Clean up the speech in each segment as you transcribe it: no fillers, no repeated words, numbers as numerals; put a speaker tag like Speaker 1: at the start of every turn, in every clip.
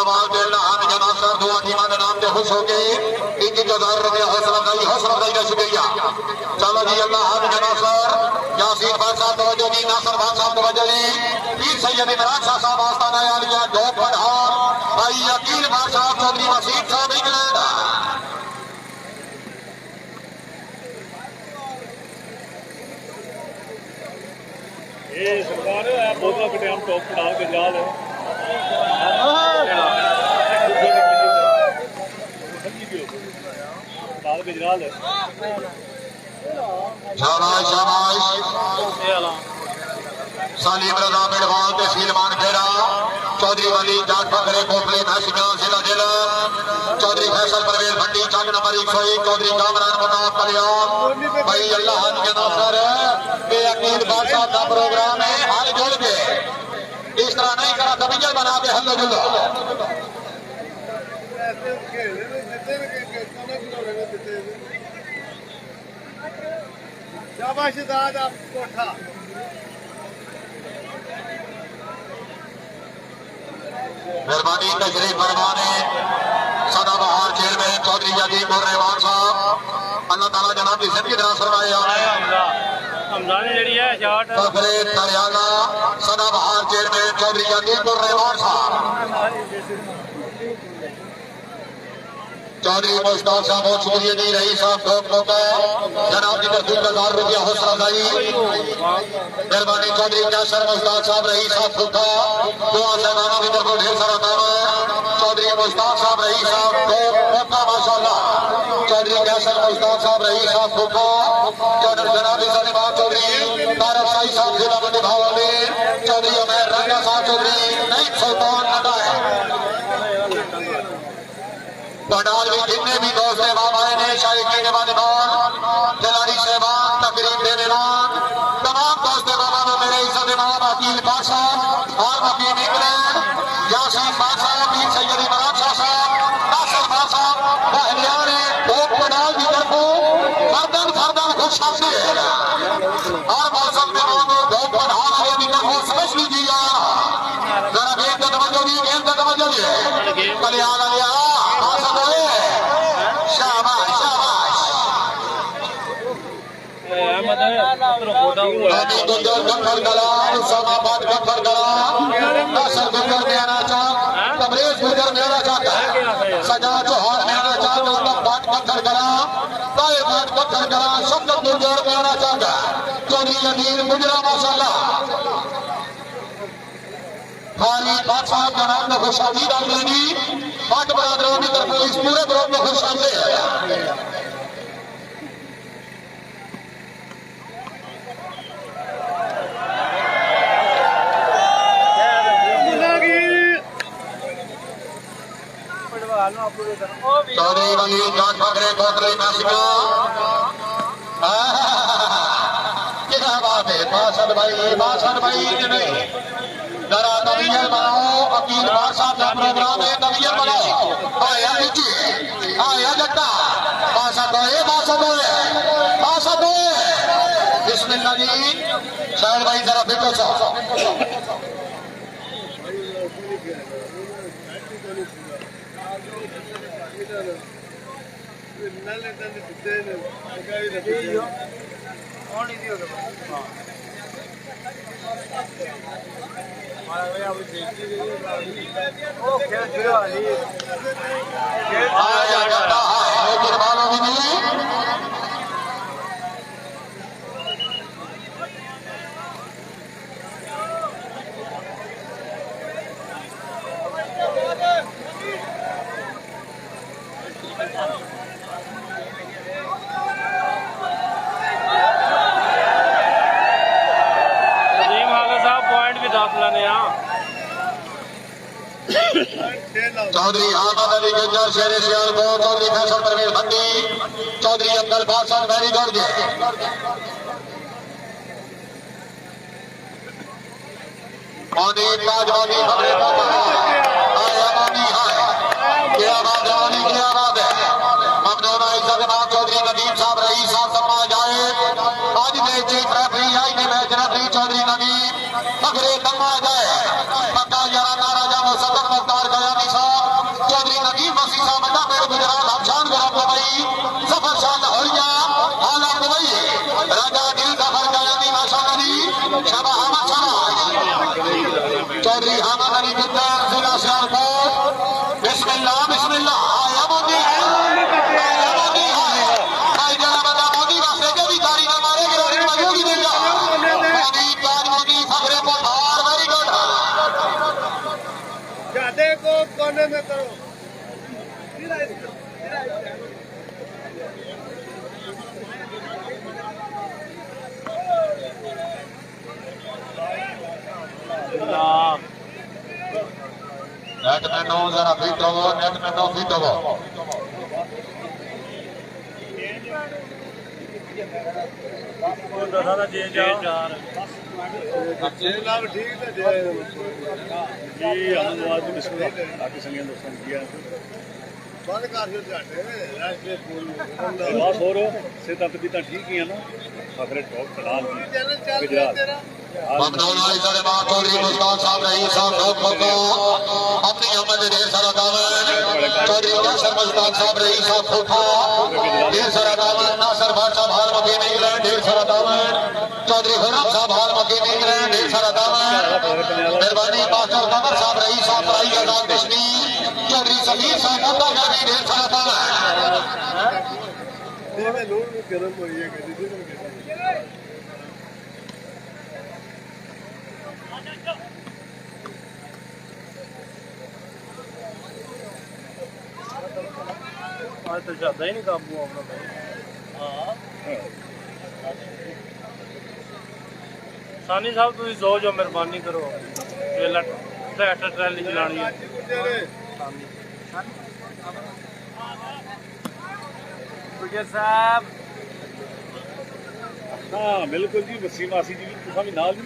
Speaker 1: आवाज दे अल्लाह ने जना सर दुआ टीमा के नाम पे खुश हो गए 21,000 रुपया हौसला अफजाई का शुक्रिया। चलो जी अल्लाह ने जना सर यासीन भाई साहब तवज्जो दी, नासर भाई साहब तवज्जो दी, पीर सैयद इमरान शाह साहब आस्ताना आलिया डॉक पठान भाई यकीन भाई साहब चौधरी वसीम साहब इंग्लैंड।
Speaker 2: ये सरकार है बोतल के टाइम टॉप पड़ा के जाल है लाल के जाल है।
Speaker 1: शाबाश शाबाश सालिम रजा मेडवाल तहसील मानखेड़ा चौधरी वाली जाट पकड़े कोटले महसिया जिला जिला चौधरी फैसल परवेज भट्टी चक नंबर 101 चौधरी कामरान मुताब कल्याण भाई अल्लाह के नासर बेअकीद बादशाह का प्रोग्राम है। हाल जुल के इस तरह नहीं करा कबिया बना के हल्ला जुल्ला
Speaker 3: शाबाश दादा कोठा
Speaker 1: मेहरबानी तशरीफ फरमाने सदाबहार चेयरमैन चौधरी यकीन रहमान साहब अल्लाह ताला जनाब की जिंदगी दराज फरमाए। हरियाणा सदाबहार चेयरमैन चौधरी यकीन रहमान साहब चौधरी मुश्ताक साहब बहुत शुक्रिया दी रही साहब लोग जनाब की तरफ 1,000 रुपया हौसला अफजाई मेहरबानी चौधरी कैसर मुश्ताक साहब रही साहब फूका दुआ साहबाना की तरफ ढेर सारा काम चौधरी मुश्ताक साहब रही साहब फूका माशाल्लाह चौधरी कैसर मुश्ताक साहब रही साहब फूका जनाब सलीमा चौधरी तारक शाही साहब जिला मंडी भावली चौधरी उमैर रंगा साहब चौधरी नहीं सुल्तान नटाए पंडाल में जितने भी दोस्त बाबा ने शायकीन खिलाड़ी सहबान तकरीब देने तमाम दोस्त बाबा में मेरे इज्जत इमाम वकील बादशाह और वकील इंग्लैंड यासीन बादशाह पीर सैयद इमरान शाह साहब नासिर बादशाह पहलियाने एक पंडाल की तरफ फरदन खुश हासिल और मौसम में दो पंडाल वाले की तरफ समझ लीजिए जरा गेंद का तवज्जो दी कल्याण लिया सजा चौहान में आना चाहता पत्थर करा पत्थर करा सब लोग गुर्जर में आना चाहता चौधरी अमीर गुजरा माशाल्लाह खाली बादशाह का नाम में खुशाली डाल देगी पाठ बरादरों की तरफ इस पूरे ग्रुप में खुशाली है। चौधरी वकील जाट पकड़े कोटले नासिका क्या बात है बासठ भाई नहीं जरा तबीयत बनाओ वकील बादशाह का प्रोग्राम है तबीयत बनाओ आया नीचे आया जट्टा बासठ बिस्मिल्लाह जी शायद भाई जरा फिर चौधरी आमद अली गुज्जर शेर सियालकोट चौधरी फैसल परवेज भट्टी चौधरी अब्दुल बादशाह वेरी गुड मोदी ताजवादी खबरें क्या बात है ममनूना इज्जत इमाम चौधरी नदीम साहब रईस साहब सम्मा जाए आज में चीफ रेफरी आई ने मैच रेफरी चौधरी नदीम खबरें सम्मा जाए पक्का यारा नाराजा मुसद्दक मुख्तार कयानी साहब वासी सा बड़ा पेड़ गुजरात अफशान गरम दुबई सफर शान हरिया आला दुबई राजा दिल सफर गयानी माशाअल्लाह शाबा अहमद शाबा चौधरी अहमद अली बिद्दार जिला सियालकोट बिस्मिल्लाह आया मोदी भाई जरा बता मोदी वास्ते के भी तारी ना मारे कि रोहित मजू की देगा मोदी प्यार मोदी फखरे पोधार वेरी गुड
Speaker 3: जादे को कोने में करो
Speaker 1: नेट में नो जरा फिट हो नेट में नो फिट हो
Speaker 3: जनाब ठीक है जय
Speaker 2: जी आनंदवाद बिस्मिल्लाह बाकी संगे दोस्तों किया
Speaker 3: बंद कर दो जाटे राष्ट्रीय फूल
Speaker 2: बस और से तक भी ठीक ही है ना फखरे टॉप कलाल की
Speaker 3: चैनल चल रहा तेरा
Speaker 1: ममनून आई सारे मां चौधरी मुस्तान साहब रही साहब लोग को अपनी अमद ढेर सारा दामन चौधरी नासर मुस्तान साहब रही साहब फूफा ढेर सारा दामन नासर बादशाह भाल मकीन इंग्लैंड ढेर सारा दामन चौधरी हुरम साहब भाल मकीन इंग्लैंड ढेर सारा दामन मेहरबानी मास्टर कमर साहब रही साहब राई आजाद कश्मीर चौधरी समीर साहब मुद्दा गर्मी ढेर सारा दामन
Speaker 3: में लोग गर्म हो रही है
Speaker 2: आज तो ज्यादा ही नहीं काबू अपना भाई सानी साहब तुम जो जो मेहरबानी करो ट्रैक्टर ट्रैली चलानी है साहब हाँ बिल्कुल जी वसीम वासी जी भी नाल दी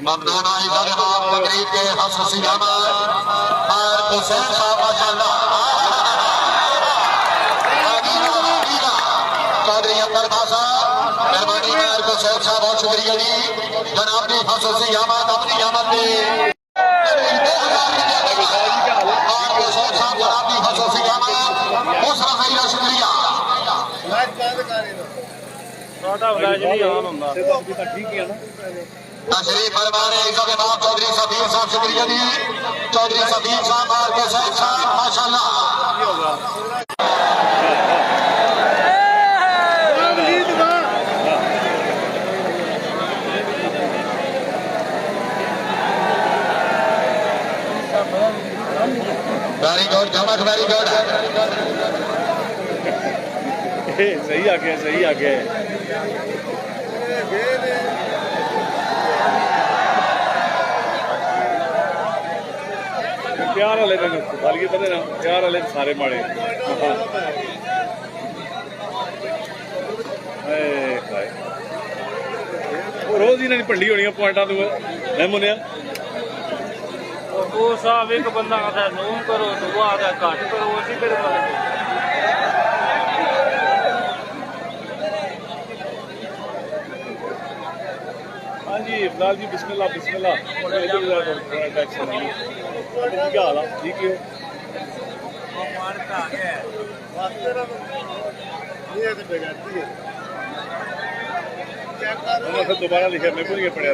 Speaker 1: ममनून आई सारे मां तकरीब के हसन सियामा और हुसैन साहब माशाअल्लाह चौधरी अब्दुल बासा मेहरबानी मेयर को शेख साहब बहुत शुक्रिया जी जनाब जी फसल से यामत अपनी यामत में और शेख साहब जनाब जी फसल से यामत उस रफी का शुक्रिया
Speaker 2: ठीक है ना
Speaker 1: तशरीफ फरमाने सबके बाप चौधरी सफीर साहब शुक्रिया जी चौधरी सफीर साहब और के शेख साहब माशाअल्लाह वेरी गुड जमक वेरी गुड
Speaker 2: सही आ गया सही आ गया प्यार वाले दिन बल्कि पता ना प्यार वाले सारे माड़े रोज ही भंडी होनी पॉइंटा तू मैं मुनिया
Speaker 4: वो साहब एक बंदा आता है नूम करो तो आता है घट करो उसी फिर
Speaker 2: हाँ जी इफलाल जी बिस्मिल्लाह बिस्मिल्लाह क्या हाल है ठीक है फिर दोबारा लिखा मैं भूल गया पढ़िया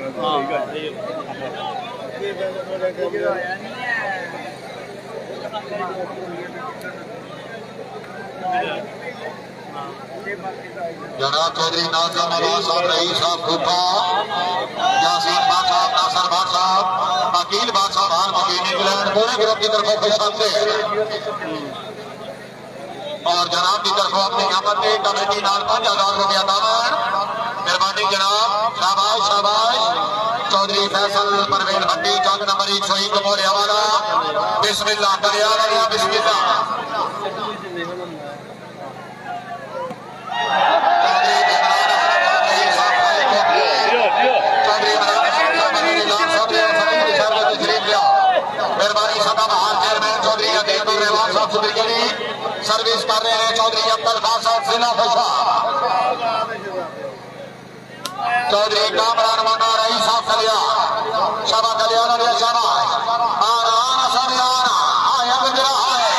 Speaker 1: जनाब चौधरी नाज़िम नवाज साहब रईस साहब फूफा यासीन बाग साहब नासर बाग साहब अकील बाग साहब हाल मकीन इंग्लैंड पूरे ग्रुप की तरफ खुश आमदीद और जनाब की तरफ अपनी आमद में कमेटी नाल 5000 रुपया दामन मेहरबानी जनाब शाबाश शाबाश चौधरी फैसल परवेज भट्टी जंग नंबर 101 मोरे हवाला बिस्मिल्लाह करिया बिस्मिल्लाह सर्विस कर रहे हैं चौधरी अब्दुल बासाद जिला फुलवा चौधरी कामरान मुन्ना रही साहब कलिया शाबा कल्याण शाबाश आना आना सब आना आया गुजरा है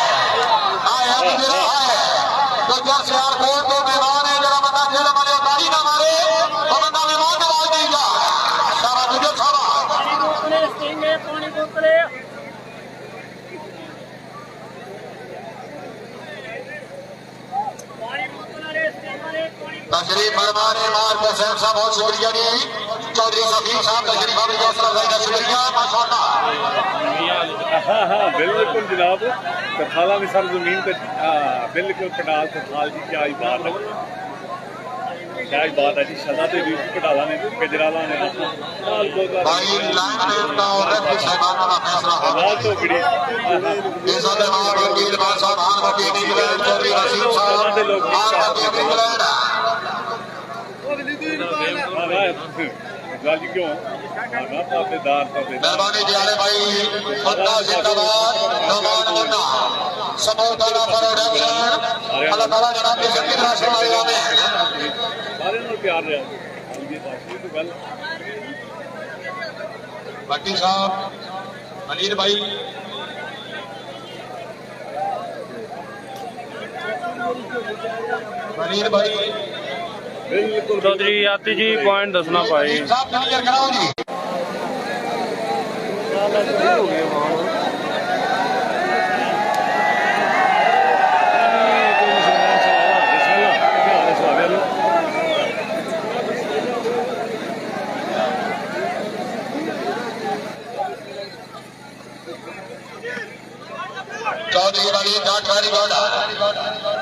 Speaker 1: तशरीफ फरमाने मार को सैफ साहब बहुत शुक्रिया जी। चौधरी सफीर साहब तशरीफ भाभी हौसला अफजाई का शुक्रिया माशाअल्लाह।
Speaker 5: हाँ हाँ बिल्कुल जनाब कथाला में सर जमीन पे बिल्कुल पटाल कथाल जी क्या ही बात है, क्या ही बात है जी। सदा तो भी पटाला ने गजराला ने
Speaker 1: भाई लाइन में उनका और रेफरी साहबाना का फैसला हो
Speaker 5: लाल तो बड़ी
Speaker 1: इज्जत मां वकील बादशाह खान वकील इंग्लैंड चौधरी रशीद साहब खान वकील इंग्लैंड
Speaker 5: गाली क्यों ताबेदार
Speaker 1: मेहरबानी दियाले भाई बंदा जिंदाबाद नमान मुन्ना समूह थाना प्रोडक्शन अल्लाह ताला जनाब की जिंदगी राशि वाले में
Speaker 5: सारे नाल प्यार रहा तो गल
Speaker 1: भट्टी साहब अनिल भाई अनिल भाई
Speaker 5: बिल्कुल
Speaker 2: चौधरी याती जी पॉइंट दसना पाए
Speaker 1: साहब क्लियर कराओ जी। चौधरी वाली जाटवारी गौड़ा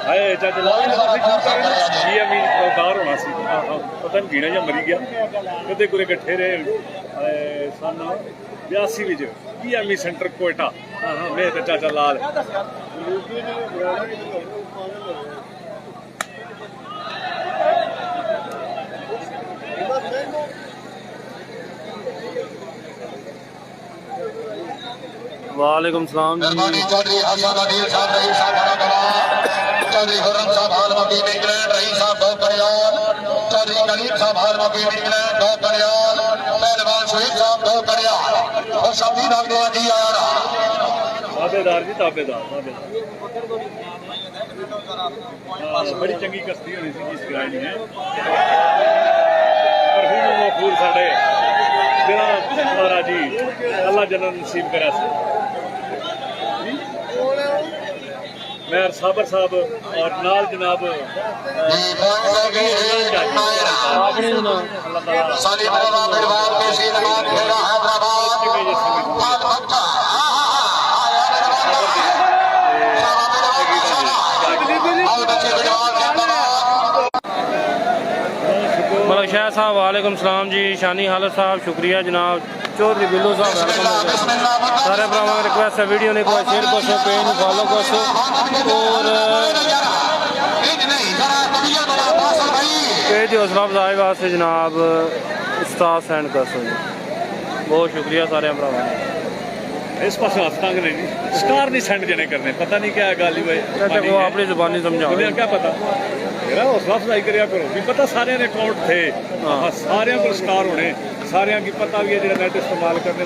Speaker 5: हाय चाचा लाल जी अमीन कार होना सी पता नहीं गिना ਜਾਂ ਮਰੀ ਗਿਆ ਕਦੇ ਕੋਲੇ ਇਕੱਠੇ ਰਹੇ ਸਨ 82 ਵਿੱਚ ਪੀਐਮਈ ਸੈਂਟਰ ਕੋਇਟਾ ਹਾਂ ਹਾਂ ਮੈਂ ਤੇ ਚਾਚਾ ਲਾਲ
Speaker 2: वालेकुम सलाम जी।
Speaker 1: मेहरबानी चौधरी हसन अदील साहब रहीम साहब बड़ा गवाह चौधरी खुर्रम साहब हाल वकील इंग्लैंड रहीम साहब दो करियाल चौधरी कलीम साहब हाल वकील इंग्लैंड दो करियाल पहलवान शहीद साहब दो करियाल और शब्दी भागने जी आया रहा
Speaker 5: ताबेदार जी ताबेदार बड़ी चंगी कश्ती होनी सी जिस किराए नहीं है पर हूँ मफूर साढ़े महाराज जी अल्लाह जन्नत नसीब करे मेयर साबर साहब और नाल जनाब
Speaker 1: साली बाबा बिरवाल के सीधमान खेड़ा हैदराबाद
Speaker 2: मलक शाह साहब वालेकुम सलाम जी। शानी हालत साहब शुक्रिया जनाब। चौधरी बिल्लू साहब वेलकम हो गए सारे भरावां की रिक्वेस्ट है वीडियो ने कोई शेयर कर सो पेज को फॉलो कर सो और पेज की हौसला अफजाई वास्ते जनाब उस्ताद सेंड कर सो जी। बहुत शुक्रिया सारे भरावां
Speaker 5: इस पास हथ तंग ने जी स्टार नहीं सेंड जने करने पता नहीं क्या गल ही भाई
Speaker 2: को अपनी जुबानी समझाओ
Speaker 5: क्या पता मेरा हौसला अफजाई करिया करो भी पता सारे ने अकाउंट थे सारे को स्टार होने सारे की पता भी है जो नेट इस्तेमाल करने